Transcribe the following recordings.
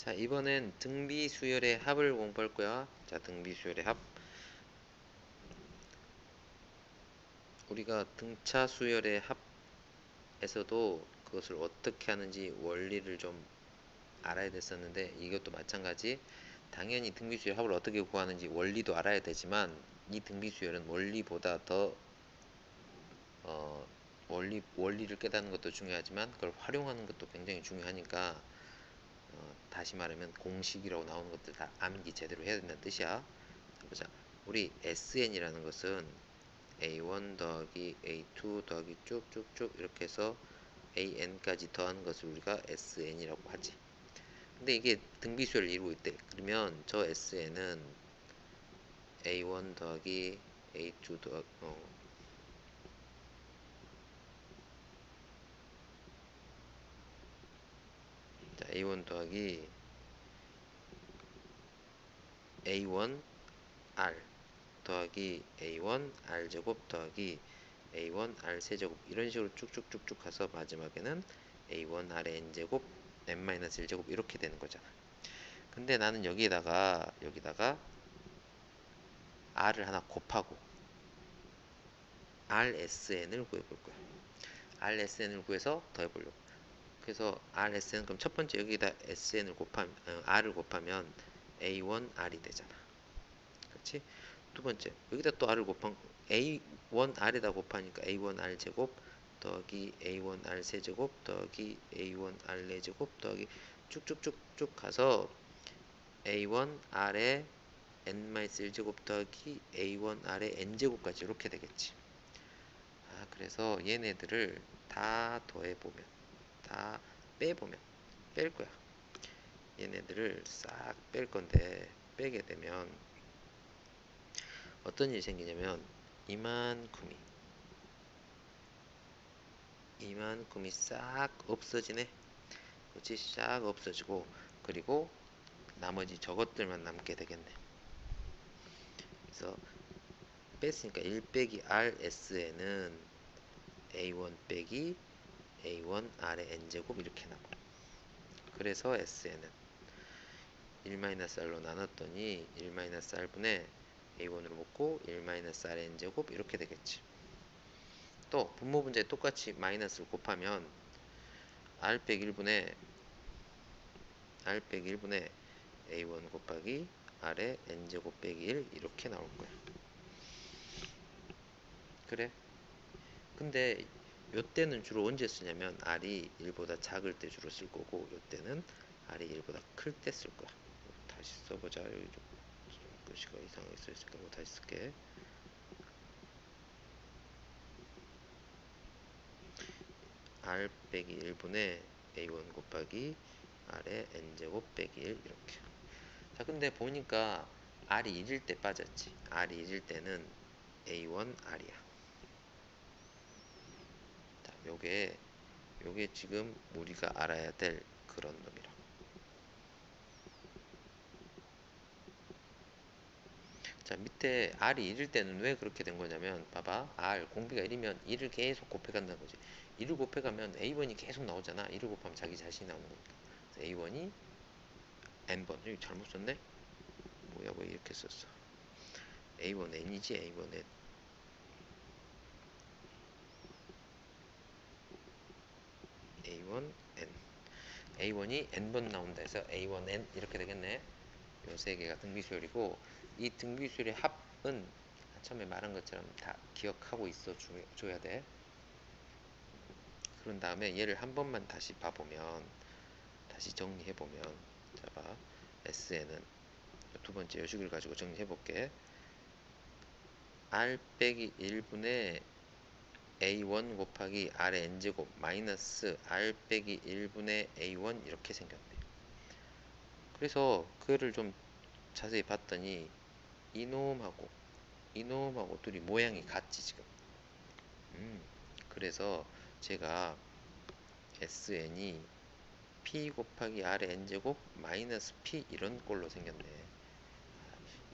자, 이번엔 등비 수열의 합을 공부할 거야. 자, 등비 수열의 합. 우리가 등차 수열의 합에서도 그것을 어떻게 하는지 원리를 좀 알아야 됐었는데, 이것도 마찬가지. 당연히 등비 수열 합을 어떻게 구하는지 원리도 알아야 되지만, 이 등비 수열은 원리보다 더 원리를 깨닫는 것도 중요하지만 그걸 활용하는 것도 굉장히 중요하니까, 다시 말하면 공식이라고 나오는 것들 다 암기 제대로 해야 된다는 뜻이야. 보자. 우리 SN이라는 것은 A1 더하기 A2 더하기 쭉쭉쭉 이렇게 해서 AN까지 더하는 것을 우리가 SN이라고 하지. 근데 이게 등비수열을 이루고 있대. 그러면 저 SN은 A1 더하기 A2 더하기 자, A1 더하기 A1 R 더하기 A1 R제곱 더하기 A1 R 세제곱 이런 식으로 쭉쭉쭉쭉 가서 마지막에는 A1 R N제곱 N-1제곱 이렇게 되는 거잖아. 근데 나는 여기다가 R을 하나 곱하고 RSN을 구해볼 거야. RSN을 구해서 더해보려고. 그래서 RSN 그럼 첫 번째 여기다 SN을 곱하면 R을 곱하면 A1R이 되잖아. 그렇지? 두 번째 여기다 또 R을 곱한 A1R에다 곱하니까 A1R 제곱 더하기 A1R 세제곱 더하기 A1R 네제곱 더하기 쭉쭉쭉쭉 가서 A1R에 N-1제곱 더하기 A1R에 N제곱까지 이렇게 되겠지. 그래서 얘네들을 다 더해보면 다 빼보면 뺄 거야. 얘네들을 싹 뺄 건데 빼게 되면 어떤 일이 생기냐면 이만큼이 싹 없어지네. 그렇지? 싹 없어지고 그리고 나머지 저것들만 남게 되겠네. 그래서 뺐으니까 1 빼기 RSN은 A1 빼기 A1 R의 N제곱 이렇게 남아. 그래서 SN은 1-R로 나눴더니 1-R분의 A1으로 묶고 1-R N제곱 이렇게 되겠지. 또 분모 분자에 똑같이 마이너스를 곱하면 R 빼기 1분의 A1 곱하기 R의 N제곱 빼기 1 이렇게 나올 거야. 그래? 근데 요때는 주로 언제 쓰냐면 R이 1보다 작을 때 주로 쓸 거고, 요때는 R이 1보다 클 때 쓸 거야. 다시 써보자. 여기 좀 글씨가 이상하게 써있으니까 뭐 다시 쓸게. R 빼기 1분의 A1 곱하기 R의 N제곱 빼기 1 이렇게. 자, 근데 보니까 R이 1일 때 빠졌지. R이 1일 때는 A1 R이야. 자, 요게 지금 우리가 알아야 될 그런 놈이라. 자, 밑에 R이 1일 때는 왜 그렇게 된 거냐면, 봐봐. R 공비가 1이면 1을 계속 곱해간다는 거지. 1을 곱해가면 A1이 계속 나오잖아. 1을 곱하면 자기 자신이 나오는 거니까. 그래서 A1이 N번. 여기 잘못 썼네? 뭐야, 왜 이렇게 썼어? A1 N이지, A1 N. A1 N. A1이 N번 나온다 해서 A1 N 이렇게 되겠네. 요 세 개가 등비수열이고, 이 등비수열의 합은 처음에 말한 것처럼 다 기억하고 있어 줘야 돼. 그런 다음에 얘를 한 번만 다시 봐보면, 다시 정리해보면, 자 봐. SN은 두 번째 요식을 가지고 정리해볼게. R 빼기 1분의 A1 곱하기 R의 N제곱 마이너스 R 빼기 1분의 A1 이렇게 생겼네. 그래서 그거를 좀 자세히 봤더니 이놈하고 둘이 모양이 같지 지금. 그래서 제가 SN이 P 곱하기 R의 N제곱 마이너스 P 이런 꼴로 생겼네.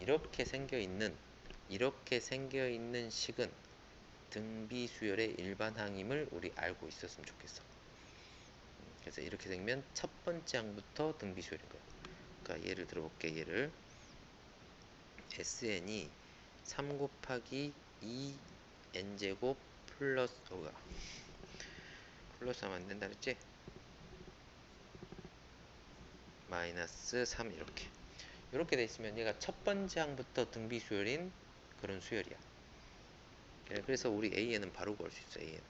이렇게 생겨있는 식은 등비수열의 일반항임을 우리 알고 있었으면 좋겠어. 그래서 이렇게 생기면 첫 번째 항부터 등비수열인 거야. 그러니까 예를 들어볼게. 얘를 SN이 3 곱하기 2n제곱 플러스 하면 안 된다 그랬지? 마이너스 3 이렇게 돼 있으면 얘가 첫 번째 항부터 등비 수열인 그런 수열이야. 그래서 우리 AN은 바로 구할 수 있어. AN.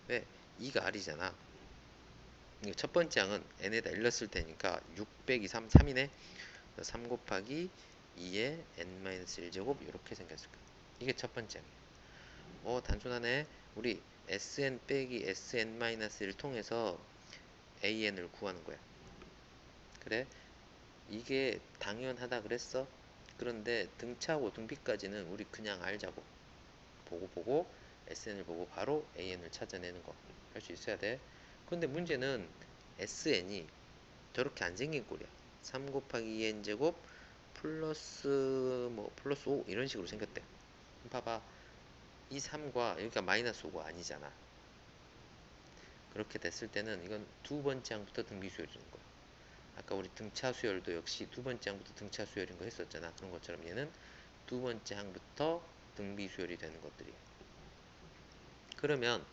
왜? 2가 R이잖아. 첫 번째 항은 n에다 1 넣었을 테니까 6 빼기 3, 3이네. 3 곱하기 2의 n-1제곱 이렇게 생겼을 거야. 이게 첫 번째 항이야. 단순하네. 우리 Sn 빼기 Sn-1을 통해서 AN을 구하는 거야. 그래? 이게 당연하다 그랬어? 그런데 등차하고 등비까지는 우리 그냥 알자고. 보고 SN을 보고 바로 AN을 찾아내는 거 할 수 있어야 돼. 근데 문제는 SN이 저렇게 안 생긴 꼴이야. 3 곱하기 2n제곱 플러스 5 이런 식으로 생겼대. 봐봐. 이 3과 여기가 마이너스 5가 아니잖아. 그렇게 됐을 때는 이건 두 번째 항부터 등비 수열이는 거야. 아까 우리 등차 수열도 역시 두 번째 항부터 등차 수열인 거 했었잖아. 그런 것처럼 얘는 두 번째 항부터 등비 수열이 되는 것들이야. 그러면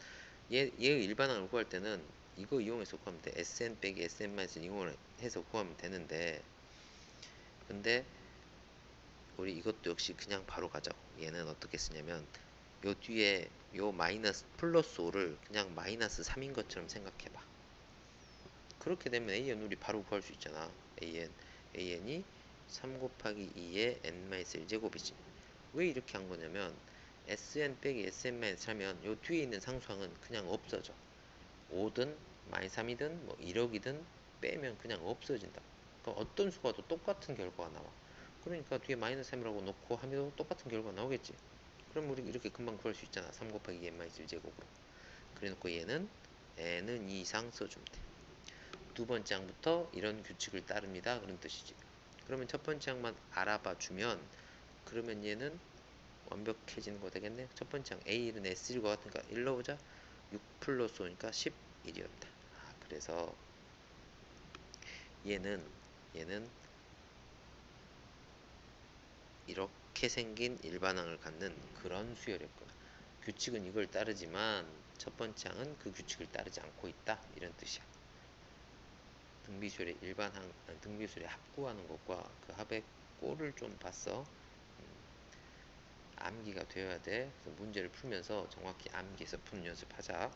얘의 일반항을 구할 때는 이거 이용해서 구하면 돼. Sn 빼기 Sn-1 이용해서 구하면 되는데, 근데 우리 이것도 역시 그냥 바로 가자고. 얘는 어떻게 쓰냐면 요 뒤에 요 마이너스 플러스 5를 그냥 마이너스 3인 것처럼 생각해봐. 그렇게 되면 AN 우리 바로 구할 수 있잖아. AN이 3 곱하기 2의 n-1제곱이지. 왜 이렇게 한 거냐면 SN 빼기 SN-3 하면 요 뒤에 있는 상수항은 그냥 없어져. 5든 마이너스 3이든 뭐 1억이든 빼면 그냥 없어진다. 그럼 어떤 수가 도 똑같은 결과가 나와. 그러니까 뒤에 마이너스 3이라고 놓고 하면 똑같은 결과가 나오겠지. 그럼 우리 이렇게 금방 구할 수 있잖아. 3 곱하기 2n-1제곱으로. 그래 놓고 얘는 n은 2 이상 써주면 돼. 두 번째 항부터 이런 규칙을 따릅니다. 그런 뜻이지. 그러면 첫 번째 항만 알아봐 주면 그러면 얘는 완벽해지는 거 되겠네. 첫 번째 항 A는 S1과 같으니까 1 넣어보자. 6 플러스 5니까 11이었다. 그래서 얘는 이렇게 생긴 일반항을 갖는 그런 수열이었구나. 규칙은 이걸 따르지만 첫 번째 항은 그 규칙을 따르지 않고 있다. 이런 뜻이야. 등비수열의 일반항, 등비수열의 합구하는 것과 그 합의 꼴을 좀 봤어. 암기가 되어야 돼. 그래서 문제를 풀면서 정확히 암기해서 푸는 연습하자.